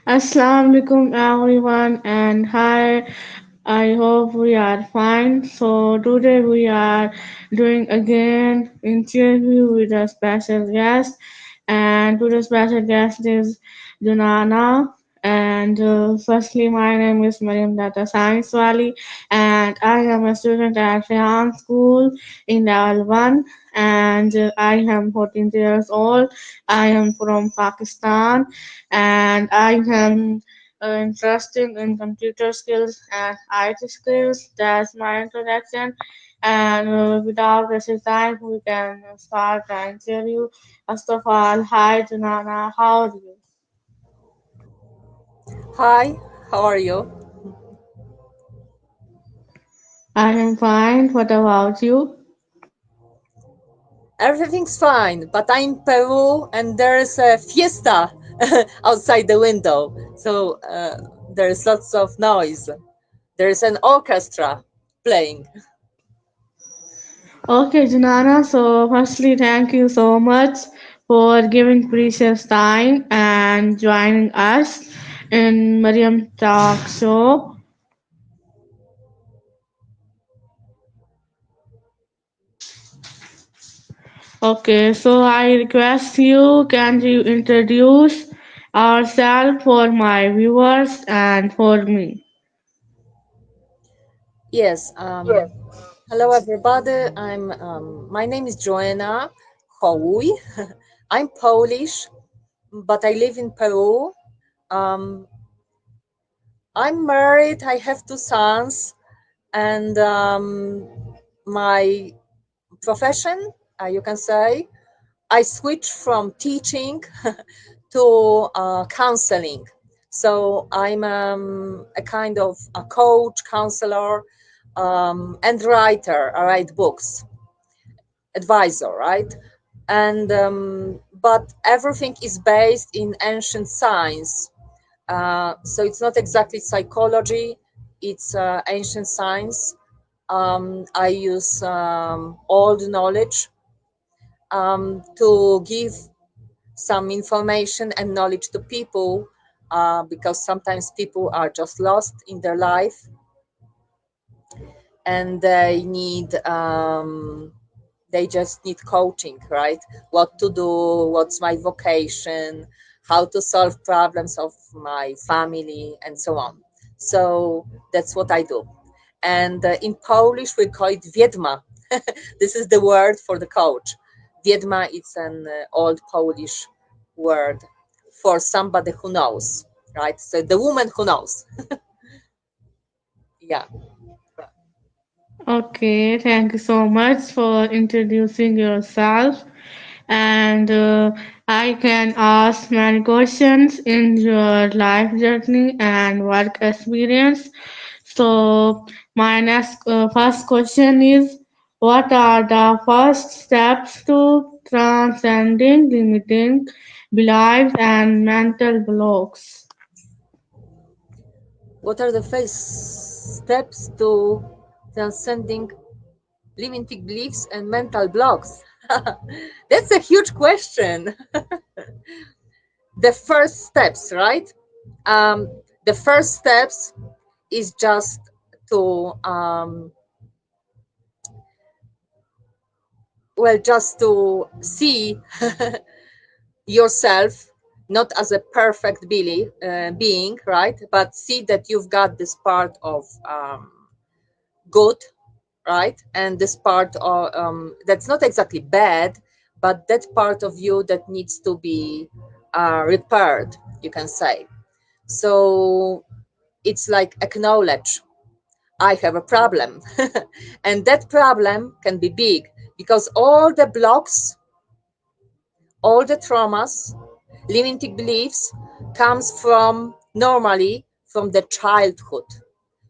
Assalamu alaikum everyone and hi. I hope we are fine. So today we are doing again interview with a special guest, and today's special guest is Joana. And firstly, my name is Mariam Data Science Wali, and I am a student at Rehan School in level 1, and I am 14 years old. I am from Pakistan, and I am interested in computer skills and IT skills. That's my introduction. And without wasting time, we can start the interview. First of all, hi Janana, how are you? Hi, how are you? I am fine. What about you? Everything's fine, but I'm in Peru and there's a fiesta outside the window. So there's lots of noise. There's an orchestra playing. Okay, Janana. So, firstly, thank you so much for giving precious time and joining us in Mariam Talk Show. Okay, so I request you, can you introduce ourselves for my viewers and for me? Yes. Hello, everybody. My name is Joana choluj. I'm Polish, but I live in Peru. Um, I'm married. I have two sons, and my profession, you can say, I switched from teaching to counseling. So I'm a kind of a coach, counselor, and writer. I write books, advisor, right? And but everything is based in ancient science. So it's not exactly psychology; it's ancient science. I use old knowledge to give some information and knowledge to people because sometimes people are just lost in their life and they just need coaching, right? What to do, what's my vocation, how to solve problems of my family, and so on. So that's what I do. And in Polish, we call it wiedma. This is the word for the coach. Wiedma is an old Polish word for somebody who knows, right? So the woman who knows. Yeah. Okay, thank you so much for introducing yourself. And I can ask many questions in your life journey and work experience. So, my next first question is, what are the first steps to transcending limiting beliefs and mental blocks? What are the first steps to transcending limiting beliefs and mental blocks? That's a huge question. The first steps, right? Um, the first steps is just to just to see yourself not as a perfect being, right? But see that you've got this part of good, right? And this part of that's not exactly bad, but that part of you that needs to be repaired, you can say. So it's like acknowledge I have a problem, and that problem can be big because all the blocks, all the traumas, limiting beliefs comes from normally from the childhood.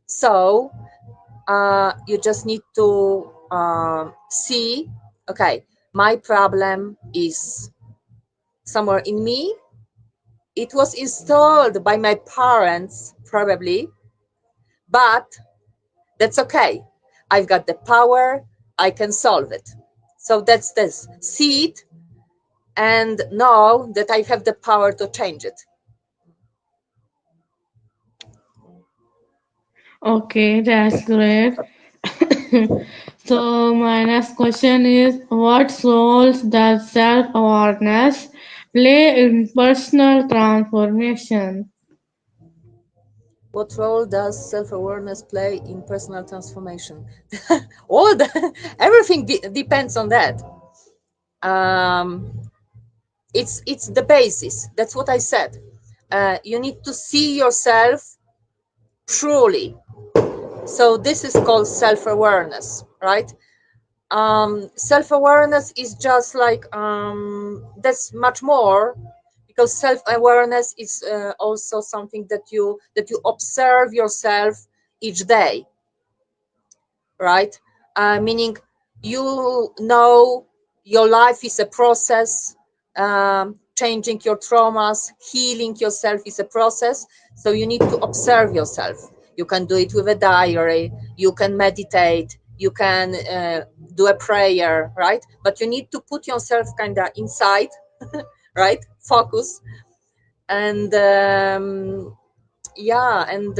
So you just need to see, okay, my problem is somewhere in me. It was installed by my parents, probably, but that's okay. I've got the power, I can solve it. So that's this. See it and know that I have the power to change it. Okay, that's great. So my next question is, what roles does self-awareness play in personal transformation? What role does self-awareness play in personal transformation? All the everything depends on that. Um, it's the basis. That's what I said. You need to see yourself truly. So this is called self-awareness, right? Self-awareness is just like that's much more, because self-awareness is also something that you observe yourself each day, right? Meaning, you know, your life is a process. Changing your traumas, healing yourself is a process. So you need to observe yourself. You can do it with a diary. You can meditate. You can do a prayer, right? But you need to put yourself kind of inside, right? Focus and yeah, and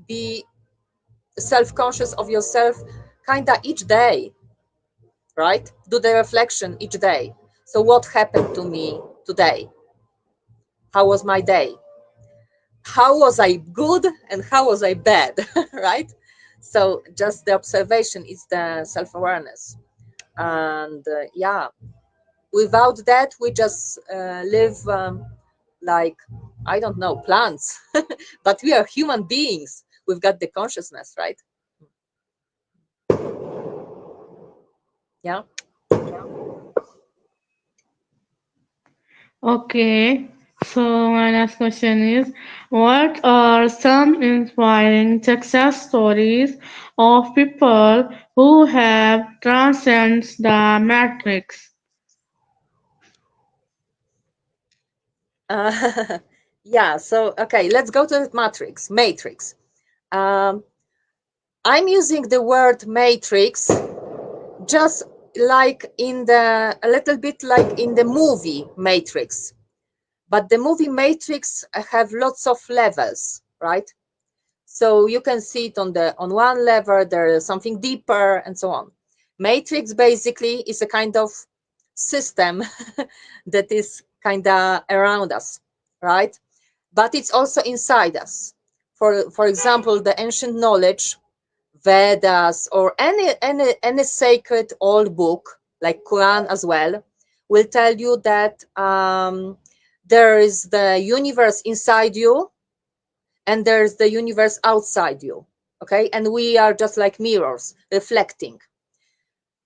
be self-conscious of yourself kind of each day, right? Do the reflection each day. So what happened to me today? How was my day? How was I good and how was I bad? Right? So just the observation is the self-awareness. And yeah, without that we just live like, I don't know, plants. But we are human beings. We've got the consciousness, right? Yeah. Okay, so my next question is, what are some inspiring success stories of people who have transcended the matrix? Yeah, so okay, let's go to the matrix. um, I'm using the word matrix just like in the a little bit like in the movie Matrix, but the movie Matrix have lots of levels, right? So you can see it on one level, there is something deeper and so on. Matrix basically is a kind of system that is kind of around us, right? But it's also inside us. For example, the ancient knowledge, Vedas, or any sacred old book like Quran as well, will tell you that there is the universe inside you and there's the universe outside you. Okay, and we are just like mirrors reflecting.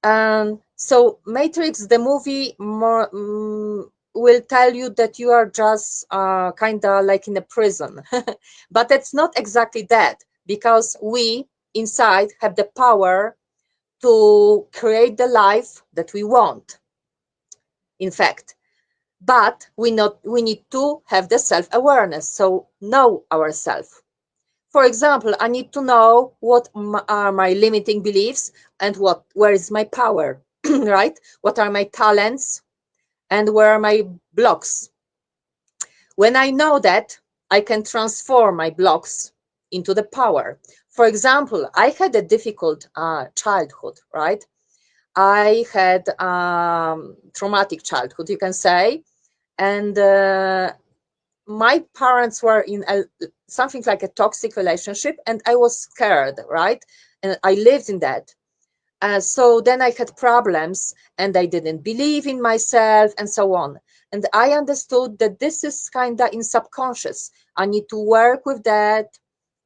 So Matrix, the movie, more will tell you that you are just kind of like in a prison, but it's not exactly that, because we inside have the power to create the life that we want, in fact. But we need to have the self-awareness, so know ourselves. For example, I need to know what are my limiting beliefs and where is my power, right? What are my talents and where are my blocks? When I know that, I can transform my blocks into the power. For example, I had a difficult childhood, right? I had traumatic childhood, you can say, and my parents were in something like a toxic relationship, and I was scared, right? And I lived in that. So then I had problems, and I didn't believe in myself, and so on. And I understood that this is kind of in subconscious. I need to work with that,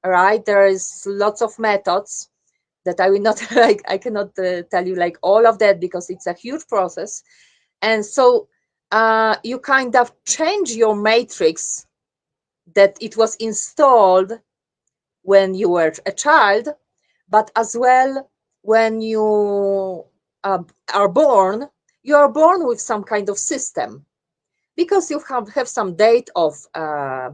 right? There is lots of methods that I will not like. I cannot tell you like all of that because it's a huge process. And so you kind of change your matrix that it was installed when you were a child, but as well when you are born, you are born with some kind of system, because you have some date of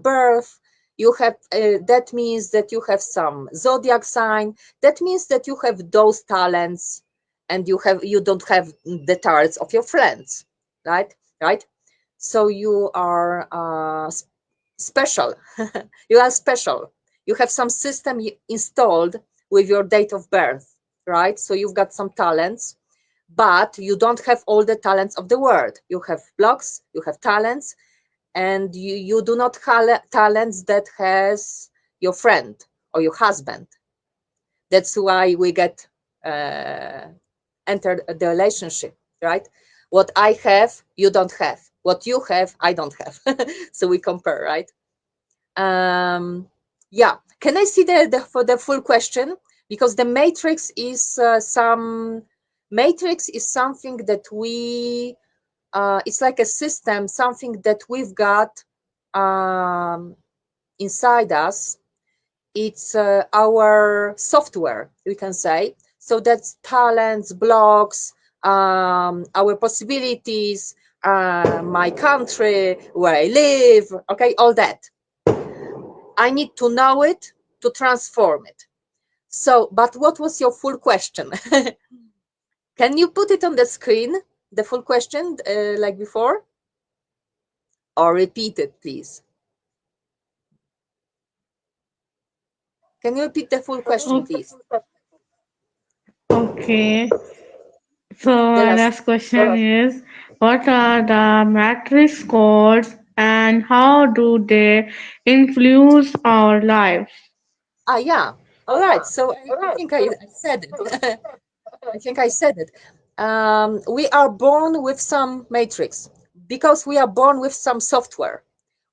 birth. You have that means that you have some zodiac sign. That means that you have those talents, and you don't have the talents of your friends, right? Right. So you are special. You are special. You have some system installed with your date of birth, right? So you've got some talents, but you don't have all the talents of the world. You have blocks, you have talents, and you do not have talents that has your friend or your husband. That's why we get uh, entered the relationship, right? What I have, you don't have. What you have, I don't have. So we compare, right? Yeah. Can I see the for the full question? Because the matrix is matrix is something that we it's like a system, something that we've got um, inside us. It's our software, we can say. So that's talents, blocks, our possibilities, my country, where I live, okay, all that. I need to know it to transform it. So, but what was your full question? Can you put it on the screen, the full question, like before? Or repeat it, please. Can you repeat the full question, Okay. please? Okay. So The my last. last question is, what are the matrix codes and how do they influence our lives? Ah, yeah. All right. So I think I said it. I think I said it. We are born with some matrix because we are born with some software.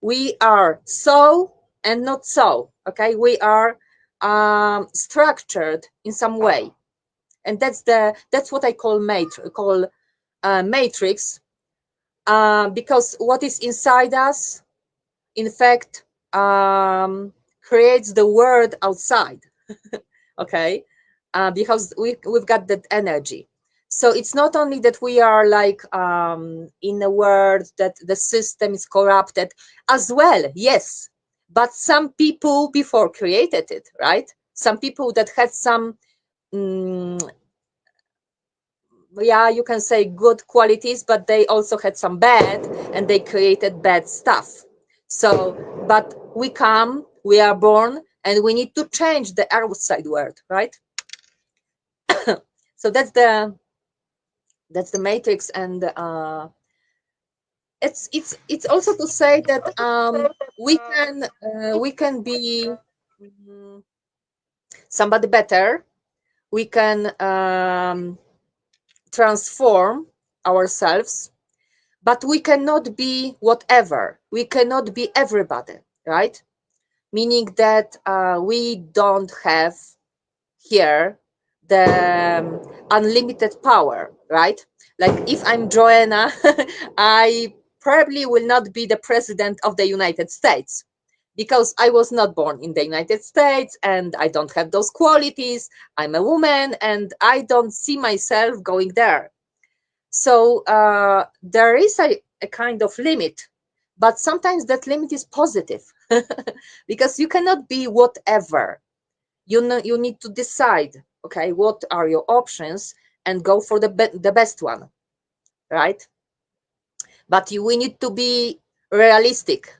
We are so and not so. Okay, we are structured in some way, and that's what I call matrix. Because what is inside us, in fact, creates the world outside. Okay, because we've got that energy. So it's not only that we are like in a world that the system is corrupted as well, yes, but some people before created it, right? Some people that had some mm, yeah, you can say good qualities, but they also had some bad, and they created bad stuff. So but we are born, and we need to change the outside world, right? So that's the matrix. And it's also to say that we can be mm, somebody better. We can transform ourselves, but we cannot be whatever. We cannot be everybody, right? Meaning that we don't have here the unlimited power, right? Like if I'm Joanna, I probably will not be the president of the United States because I was not born in the United States and I don't have those qualities. I'm a woman and I don't see myself going there. So there is a kind of limit, but sometimes that limit is positive because you cannot be whatever. You need to decide, okay, what are your options and go for the best one, right? But we need to be realistic,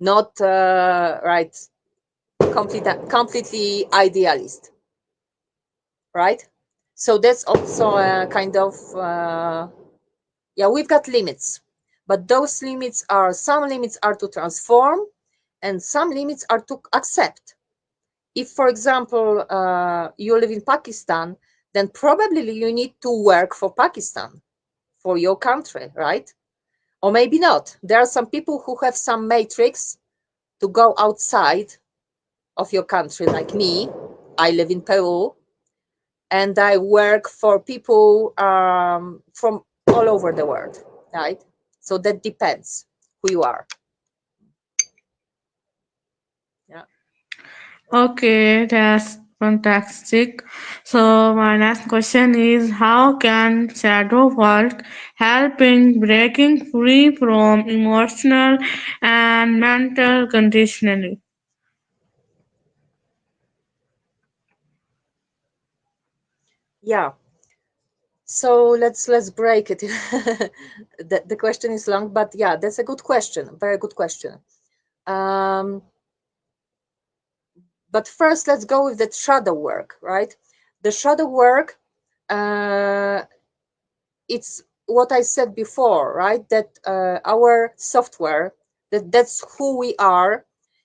not right, completely idealist, right? So that's also a kind of yeah, we've got limits, but those limits are, some limits are to transform and some limits are to accept. If, for example, you live in Pakistan, then probably you need to work for Pakistan, for your country, right? Or maybe not. There are some people who have some matrix to go outside of your country, like me. I live in Peru and I work for people from all over the world, right? So that depends who you are. Yeah. Okay, that's fantastic. So my next question is, how can shadow work help in breaking free from emotional and mental conditioning? Yeah. So let's break it. The question is long, but yeah, that's a good question. Very good question. Um, But first, let's go with the shadow work, right? The shadow work, uh, it's what I said before, right? That our software, that's who we are.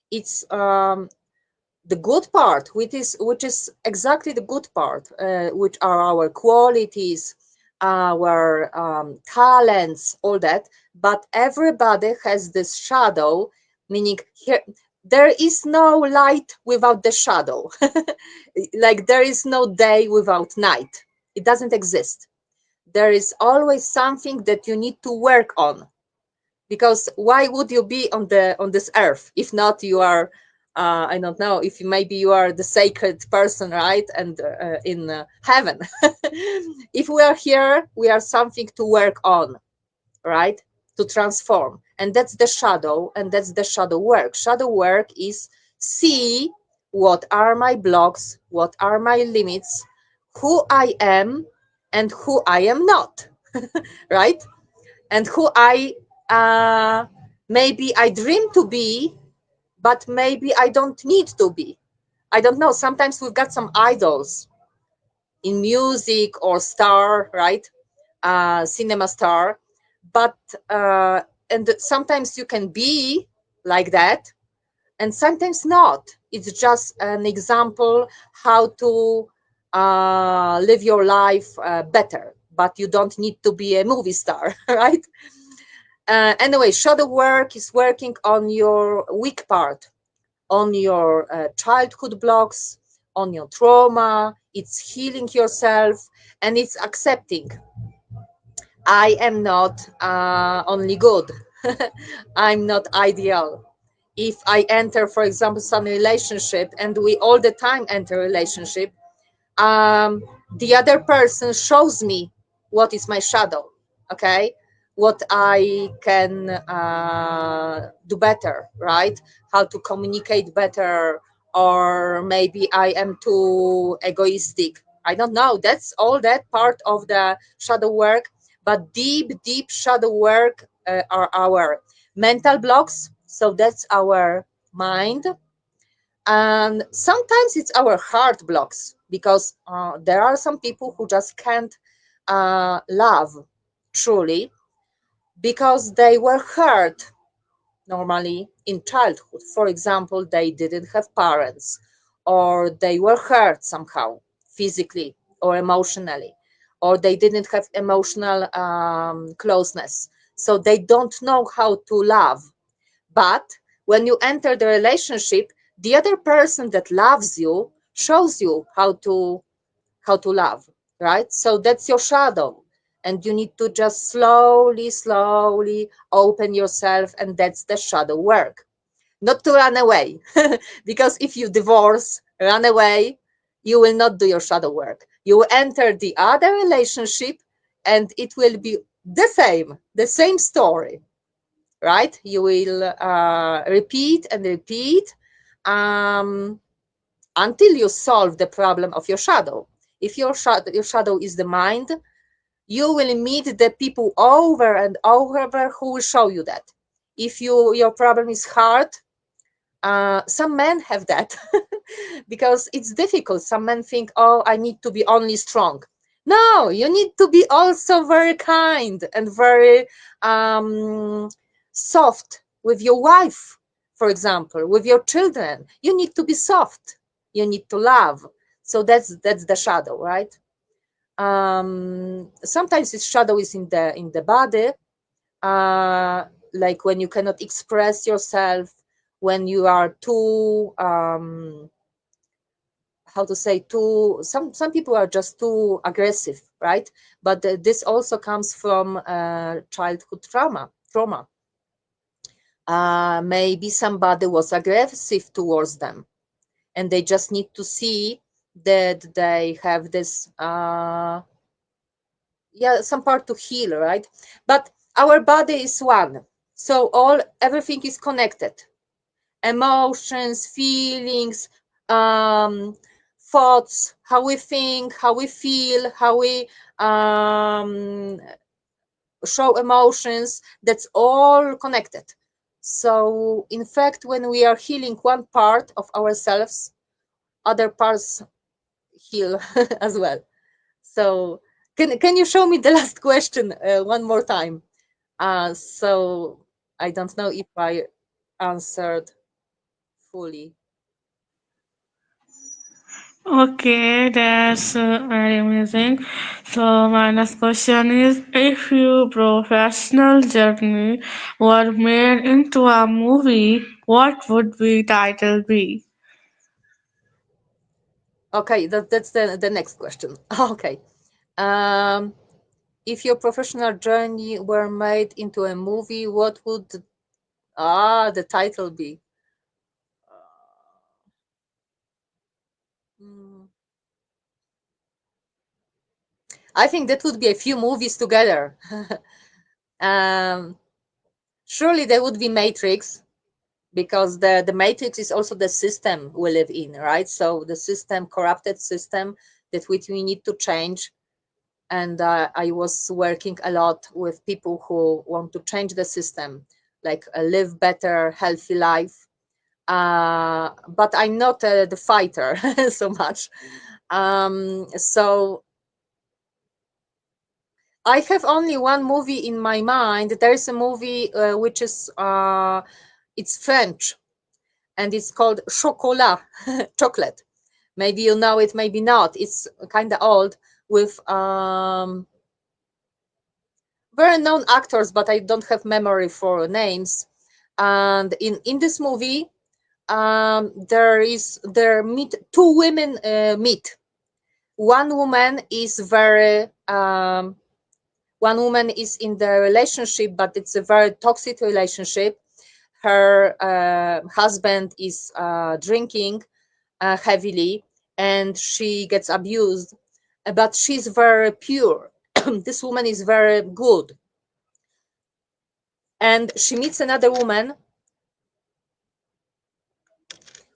It's the good part, which is exactly the good part, which are our qualities, our talents, all that. But everybody has this shadow, meaning here there is no light without the shadow. Like there is no day without night. It doesn't exist. There is always something that you need to work on, because why would you be on this earth if not you are, I don't know, if maybe you are the sacred person, right? And in heaven. If we are here, we are something to work on, right? To transform. And that's the shadow, and that's the shadow work. Shadow work is see what are my blocks, what are my limits, who I am and who I am not. Right? And who I maybe I dream to be, but maybe I don't need to be. I don't know. Sometimes we've got some idols in music or star, right? Cinema star, but and sometimes you can be like that, and sometimes not. It's just an example how to live your life better, but you don't need to be a movie star, right? Anyway, shadow work is working on your weak part, on your childhood blocks, on your trauma. It's healing yourself, and it's accepting I am not only good. I'm not ideal. If I enter, for example, some relationship, and we all the time enter relationship, um, the other person shows me what is my shadow, okay, what I can do better, right? How to communicate better, or maybe I am too egoistic. I don't know. That's all that part of the shadow work. But deep shadow work are our mental blocks. So that's our mind, and sometimes it's our heart blocks, because there are some people who just can't love truly, because they were hurt normally in childhood. For example, they didn't have parents, or they were hurt somehow physically or emotionally, or they didn't have emotional closeness, so they don't know how to love. But when you enter the relationship, the other person that loves you shows you how to love, right? So that's your shadow. And you need to just slowly open yourself, and that's the shadow work. Not to run away, because if you divorce, run away, you will not do your shadow work. You will enter the other relationship, and it will be the same story, right? You will repeat and repeat um, until you solve the problem of your shadow. If your shadow is the mind, you will meet the people over and over who will show you that. If your problem is heart, some men have that. Because it's difficult. Some men think, oh, I need to be only strong. No, you need to be also very kind and very um, soft with your wife, for example, with your children. You need to be soft. You need to love. So that's the shadow, right? Sometimes this shadow is in the body, uh, like when you cannot express yourself, when you are too how to say, too, some people are just too aggressive, right? But this also comes from childhood trauma. Maybe somebody was aggressive towards them, and they just need to see that they have this yeah, some part to heal, right? But our body is one, so everything is connected. Emotions, feelings, um, thoughts, how we think, how we feel, how we show emotions, that's all connected. So in fact, when we are healing one part of ourselves, other parts heal as well. So can you show me the last question one more time? So I don't know if I answered fully. Okay, that's very amazing. So my next question is, if your professional journey were made into a movie, what would the title be? Okay, that's the next question. Okay. Um, if your professional journey were made into a movie, what would the title be? Mm, I think that would be a few movies together. um, Surely there would be Matrix, because the Matrix is also the system we live in, right? So the system, corrupted system, that which we need to change. And I was working a lot with people who want to change the system, like live better, healthy life. But I'm not the fighter so much. So I have only one movie in my mind. There is a movie which is it's French, and it's called Chocolat, chocolate. Maybe you know it, maybe not. It's kind of old, with very known actors, but I don't have memory for names. And in this movie, there meet two women meet. One woman is very one woman is in the relationship, but it's a very toxic relationship. Her husband is drinking heavily, and she gets abused, but she's very pure. This woman is very good, and she meets another woman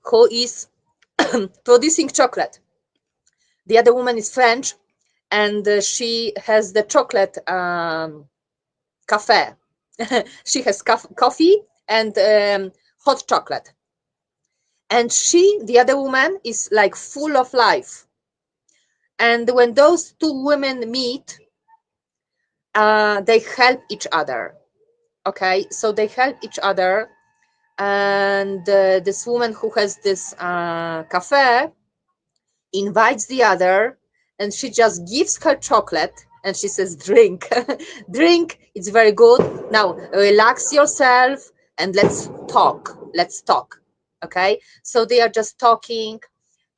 who is producing chocolate. The other woman is French, and she has the chocolate cafe. She has coffee and hot chocolate, and the other woman, is like full of life. And when those two women meet, they help each other. Okay, so they help each other, and this woman who has this cafe invites the other, and she just gives her chocolate, and she says, drink. Drink, it's very good. Now relax yourself, and let's talk. Okay, so they are just talking,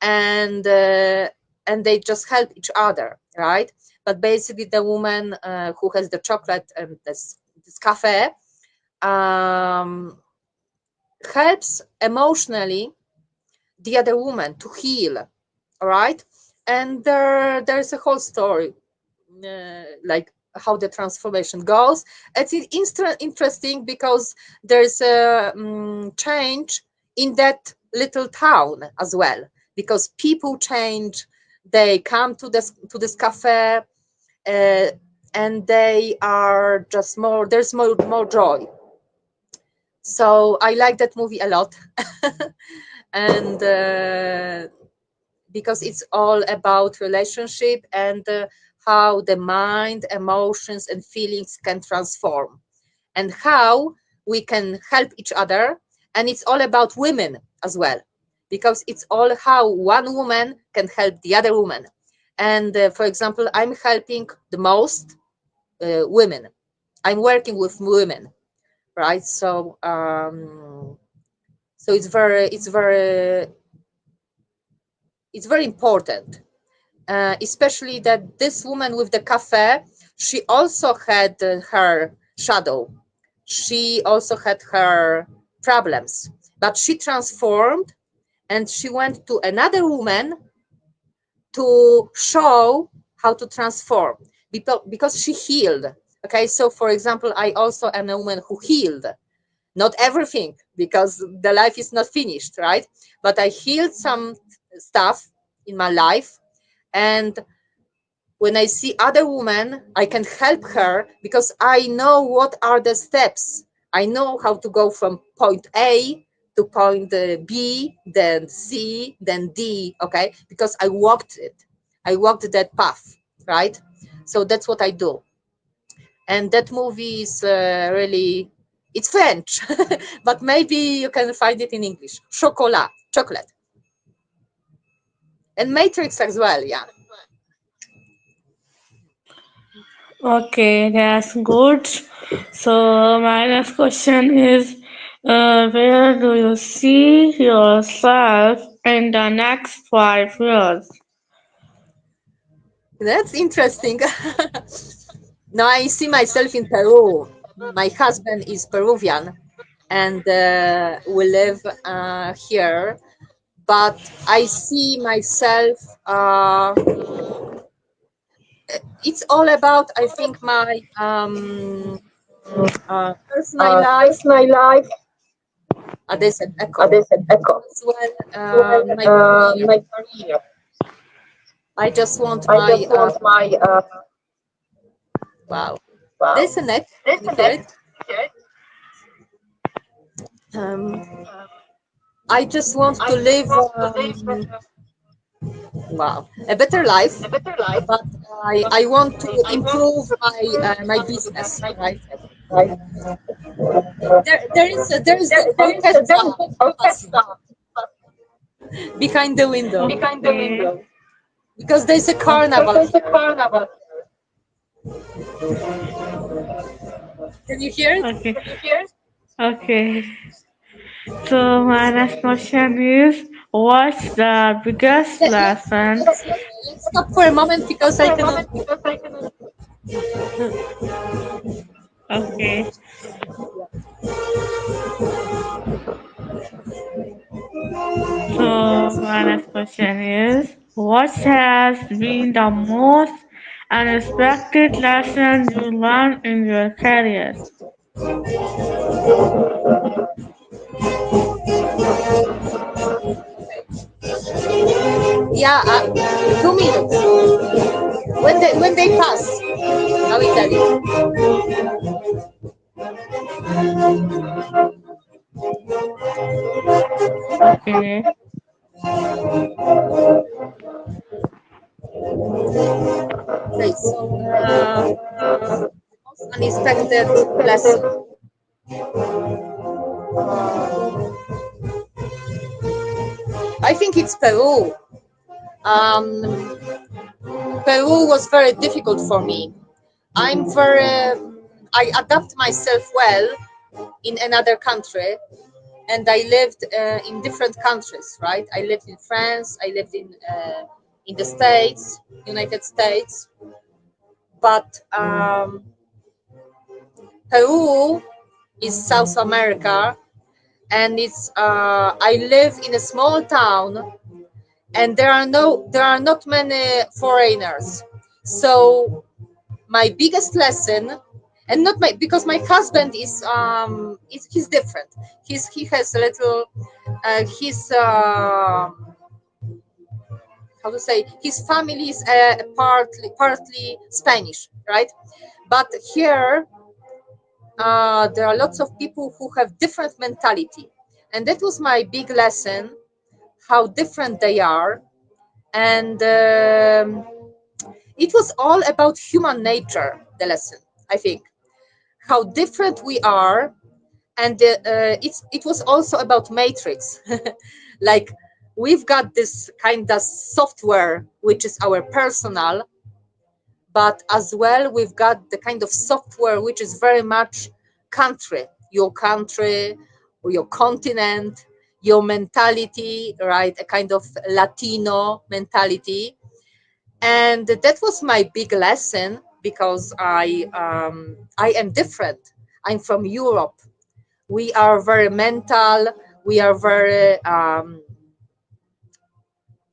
and they just help each other, right? But basically the woman who has the chocolate and this cafe um, helps emotionally the other woman to heal, all right? And there's a whole story, like how the transformation goes. It's interesting because there's a change in that little town as well, because people change. They come to this cafe, uh, and they are just more, there's more joy. So I like that movie a lot. And because it's all about relationship, and how the mind, emotions, and feelings can transform, and how we can help each other. And it's all about women as well, because it's all how one woman can help the other woman. And for example, I'm helping the most women. I'm working with women, right? So it's very important, especially that this woman with the cafe, she also had her shadow. She also had her problems, but she transformed, and she went to another woman to show how to transform, because she healed. Okay, so for example, I also am a woman who healed. Not everything, because the life is not finished, right? But I healed some stuff in my life, and when I see other women, I can help her, because I know what are the steps. I know how to go from point A to point the B, then C, then D, okay? Because I walked it. I walked that path, right? So that's what I do. And that movie is really, it's French, but maybe you can find it in English. Chocolat, chocolate. And Matrix as well, yeah. Okay, that's good. So my next question is, where do you see yourself in the next 5 years? That's interesting. Now I see myself in Peru. My husband is Peruvian, and we live here. But I see myself. It's all about, I think, my personal life. Personal life, There's an echo there's an echo. as well. Well, My career. my career. I just want I my just want my wow. wow. There's an echo. There's Can you a hear net. it? I just want to I just live want to live wow, a better life, a better life. but I want to I want improve to my improve business, my right? business, right? There is the There is orchestra an passing orchestra behind the window behind the window. because there's a Because carnival there's a here. carnival. Can you hear it? Okay. Can you hear? Okay. So my next question is, what's the biggest Let, let, lesson? let's stop for a moment because I For a cannot. moment, because I cannot. Okay. So my next question is, what has been the most unexpected lesson you learned in your career? Yeah, 2 minutes. When they pass, I will tell you. Okay. Okay, so most unexpected lesson. I think it's Peru. Um, Peru was very difficult for me. I adapt myself well in another country, and I lived in different countries, right? I lived in France, I lived in the States, United States, but Peru is South America, and I live in a small town, and there are not many foreigners. So my biggest lesson, and not my because my husband he's different. He has a little he's how to say, his family is partly Spanish, right? But here there are lots of people who have different mentality, and that was my big lesson, how different they are. And it was all about human nature, the lesson, I think, how different we are. And it was also about matrix. Like, we've got this kind of software which is our personal, but as well we've got the kind of software which is very much country, or your continent, your mentality, right? A kind of Latino mentality. And that was my big lesson, because I am different. I'm from Europe. We are very mental, we are very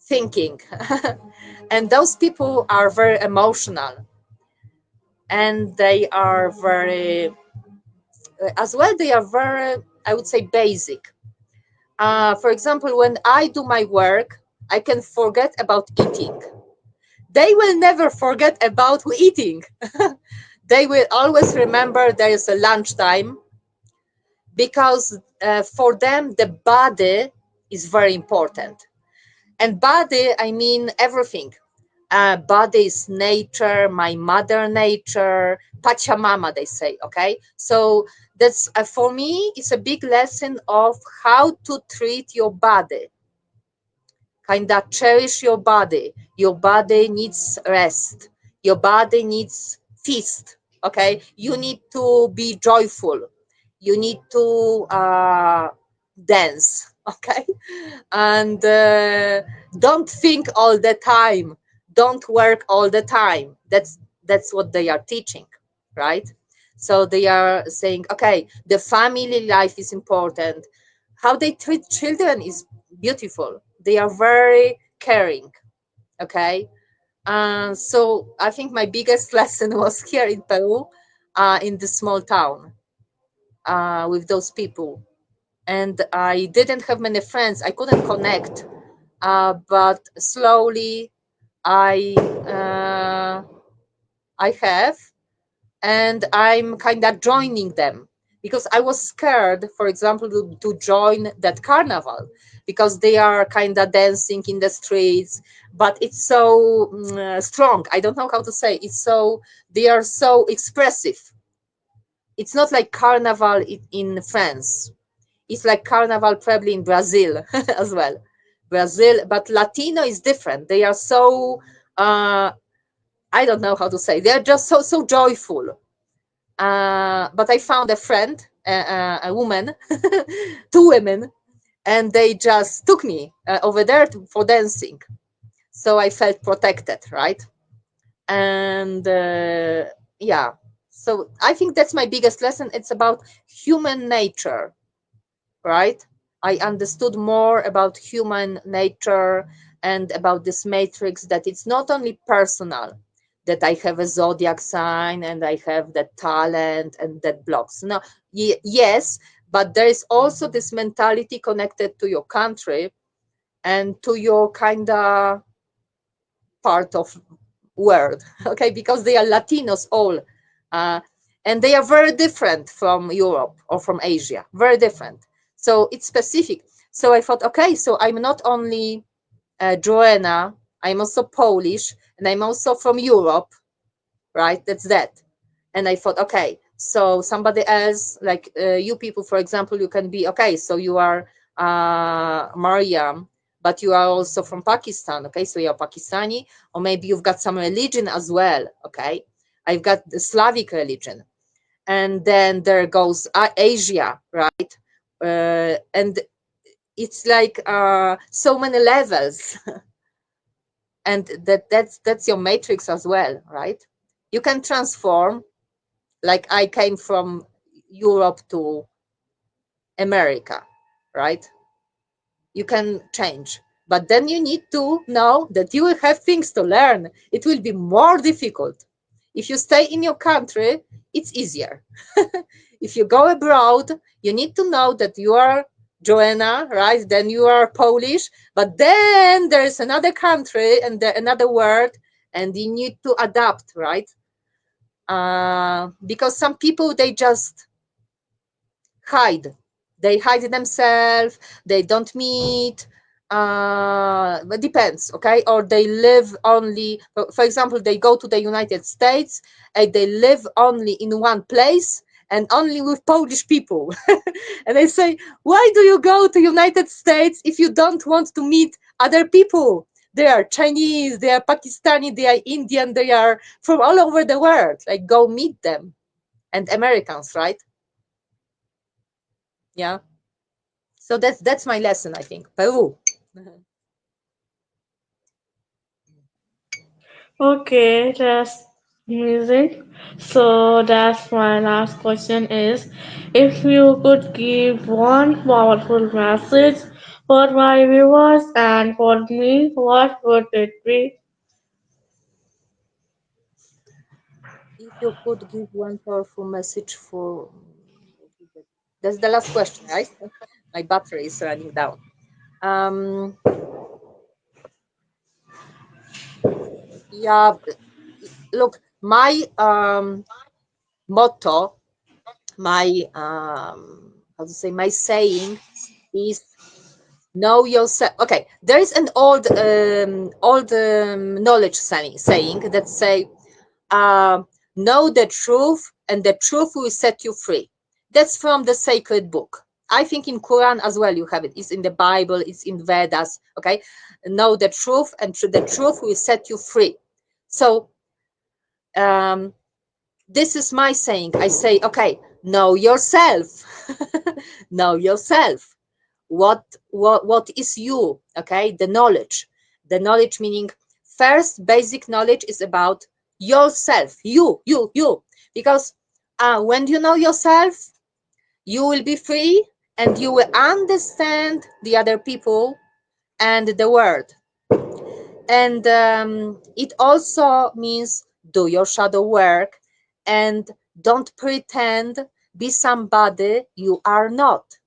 thinking. And those people are very emotional, and they are very as well, they are very, I would say, basic. For example, when I do my work, I can forget about eating. They will never forget about eating. They will always remember there is a lunchtime, because for them the body is very important. And body, I mean everything. Body is nature, my mother nature, Pachamama, they say. Okay, so that's for me. It's a big lesson of how to treat your body. Kind of cherish your body. Your body needs rest. Your body needs feast. Okay, you need to be joyful. You need to dance. Okay, and don't think all the time. Don't work all the time. That's what they are teaching, right? So they are saying, okay, the family life is important. How they treat children is beautiful. They are very caring. Okay, so I think my biggest lesson was here in Peru, in the small town, with those people. And I didn't have many friends. I couldn't connect, but slowly I uh, I have, and I'm kind of joining them because I was scared, for example, to join that carnival because they are kind of dancing in the streets, but it's so strong. I don't know how to say. It's so they are so expressive. It's not like carnival in France. It's like carnival probably in Brazil as well. Brazil, but Latino is different. They are so I don't know how to say. They are just so joyful. But I found a friend, a woman, two women, and they just took me over there for dancing. So I felt protected, right? And yeah, so I think that's my biggest lesson. It's about human nature, right? I understood more about human nature and about this matrix, that it's not only personal, that I have a zodiac sign and I have that talent and that blocks. No, yes, but there is also this mentality connected to your country and to your kind of part of world, okay, because they are Latinos all, uh, and they are very different from Europe or from Asia, very different. So it's specific. So I thought, okay, so I'm not only Joanna, I'm also Polish, and I'm also from Europe, right? That's that. And I thought, okay, so somebody else, like you people, for example, you can be, okay, so you are Mariam, but you are also from Pakistan, okay, so you're Pakistani, or maybe you've got some religion as well, okay. I've got the Slavic religion, and then there goes Asia, right? And it's like so many levels, and that's your matrix as well, right? You can transform, like I came from Europe to America, right? You can change, but then you need to know that you will have things to learn. It will be more difficult. If you stay in your country, it's easier. If you go abroad, you need to know that you are Joanna, right? Then you are Polish, but then there is another country and another word, and you need to adapt, right? Because some people, they just hide. They hide themselves, they don't meet, but depends, okay? Or they live only, for example, they go to the United States and they live only in one place and only with Polish people. And they say, why do you go to United States if you don't want to meet other people? They are Chinese, they are Pakistani, they are Indian, they are from all over the world. Like, go meet them. And Americans, right? Yeah. So that's my lesson, I think. Peru. Okay, that's amazing. So that's my last question is, if you could give one powerful message for my viewers and for me, what would it be? If you could give one powerful message for, that's the last question, right? My battery is running down. Um, yeah, look, my motto, my how to say, my saying is know yourself. Okay, there is an old knowledge saying that say, uh, know the truth and the truth will set you free. That's from the sacred book. I think in Quran as well you have it. It's in the Bible, it's in Vedas. Okay, know the truth and the truth will set you free. So um, this is my saying. I say, okay, know yourself. Know yourself. What is you? Okay, the knowledge meaning first basic knowledge is about yourself, you, because when you know yourself, you will be free and you will understand the other people and the world. And it also means do your shadow work and don't pretend be somebody you are not.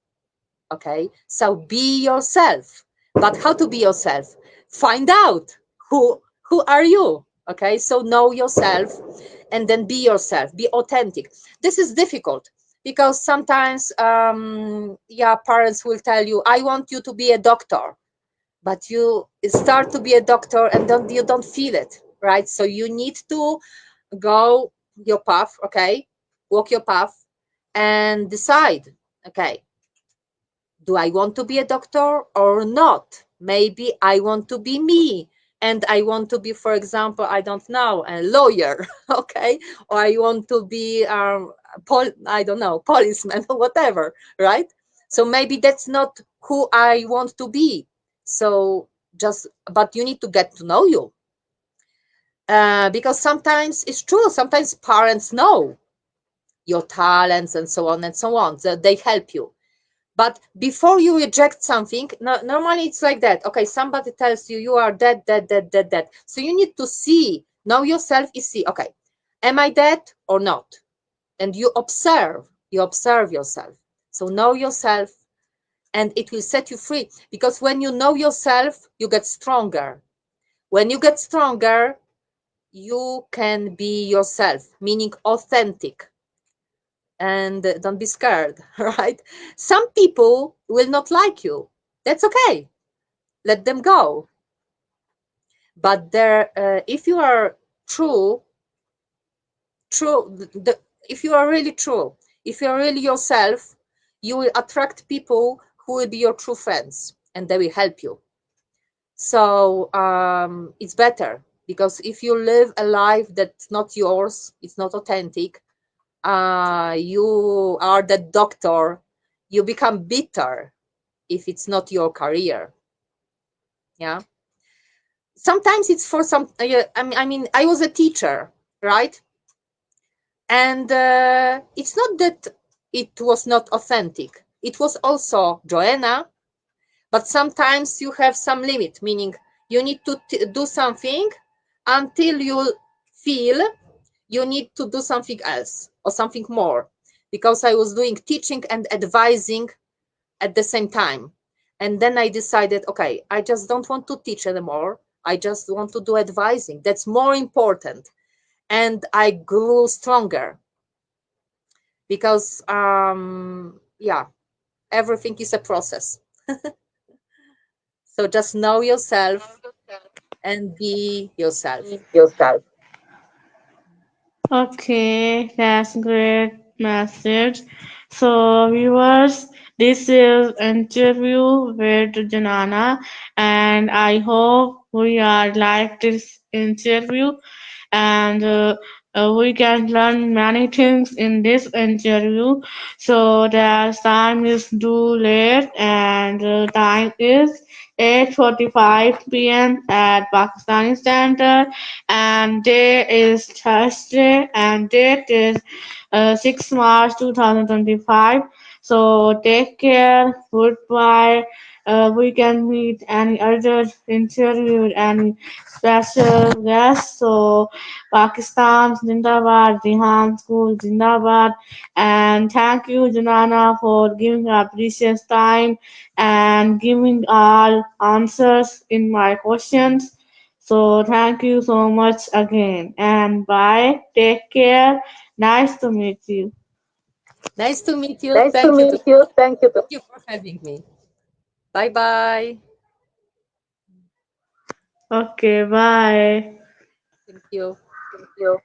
Okay, so be yourself. But how to be yourself? Find out who are you. Okay, so know yourself and then be yourself, be authentic. This is difficult because sometimes yeah, parents will tell you, I want you to be a doctor, but you start to be a doctor and you don't feel it, right? So you need to go your path. Okay, walk your path and decide, okay, do I want to be a doctor or not? Maybe I want to be me and I want to be, for example, I don't know, a lawyer. Okay, or I want to be I don't know, policeman or whatever, right? So maybe that's not who I want to be. So just, but you need to get to know you, because sometimes it's true, sometimes parents know your talents and so on and so on, so they help you. But before you reject something, normally it's like that. Okay, somebody tells you you are dead, dead, dead, dead, dead. So you need to see, know yourself is see, okay, am I dead or not? And you observe yourself. So know yourself and it will set you free. Because when you know yourself, you get stronger. When you get stronger, you can be yourself, meaning authentic. And don't be scared, right? Some people will not like you. That's okay. Let them go. But if you are true, if you are really true, if you are really yourself, you will attract people who will be your true friends, and they will help you. So it's better because if you live a life that's not yours, it's not authentic. You are the doctor. You become bitter if it's not your career. Yeah, sometimes it's for some I mean I was a teacher, right? And it's not that it was not authentic, it was also Joanna. But sometimes you have some limit, meaning you need to do something until you feel you need to do something else or something more, because I was doing teaching and advising at the same time. And then I decided, okay, I just don't want to teach anymore. I just want to do advising. That's more important. And I grew stronger because, yeah, everything is a process. So just know yourself and be yourself. Okay, that's great message. So viewers, this is interview with Janana, and I hope we are like this interview, and we can learn many things in this interview. So the time is too late, and time is 8:45 p.m. at Pakistani Standard, and day is Thursday, and date is 6 March 2025. So take care, goodbye. We can meet any other interview with any special guest. So Pakistan Zindabad, Jihan School Zindabad, and thank you, Janana, for giving our precious time and giving all answers in my questions. So thank you so much again and bye. Take care. Nice to meet you. Nice to meet you. Nice to Thank you. meet you. Thank you. Thank you for having me. Bye bye. Okay, bye. Thank you. Thank you.